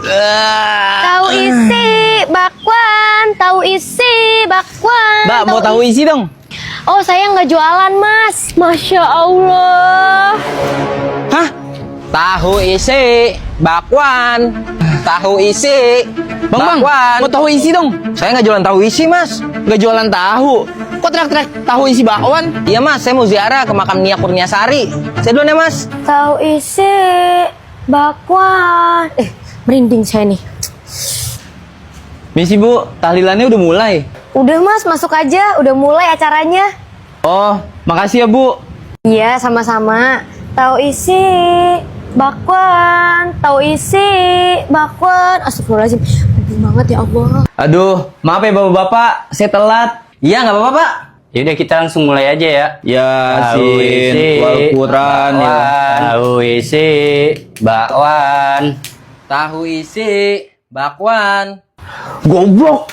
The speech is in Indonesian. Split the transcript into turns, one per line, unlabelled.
Tahu isi bakwan, tahu isi bakwan.
Mbak, mau tahu isi dong?
Oh, saya nggak jualan, Mas. Masya Allah.
Hah? Tahu isi bakwan. Tahu isi
Bang,
bakwan.
mau tahu isi dong?
Saya nggak jualan tahu isi, Mas.
Nggak jualan tahu. Kok teriak-teriak tahu isi bakwan?
Iya, Mas. Saya mau ziarah ke makam Nia Kurniasari. Saya duluan ya, Mas.
Tahu isi bakwan. Merinding saya nih.
Misi Bu, tahlilannya udah mulai.
Udah, Mas, masuk aja. Udah mulai acaranya.
Oh, makasih ya Bu.
Iya, sama-sama. Tahu isi bakwan, tahu isi bakwan. Astagfirullahaladzim, merinding banget ya Allah.
Aduh, maaf ya Bapak-bapak, saya telat.
Iya, nggak apa-apa, Pak.
Yaudah kita langsung mulai aja ya.
Yasin, wal Quran ya.
Tahu isi bakwan.
Tahu isi bakwan.
Goblok.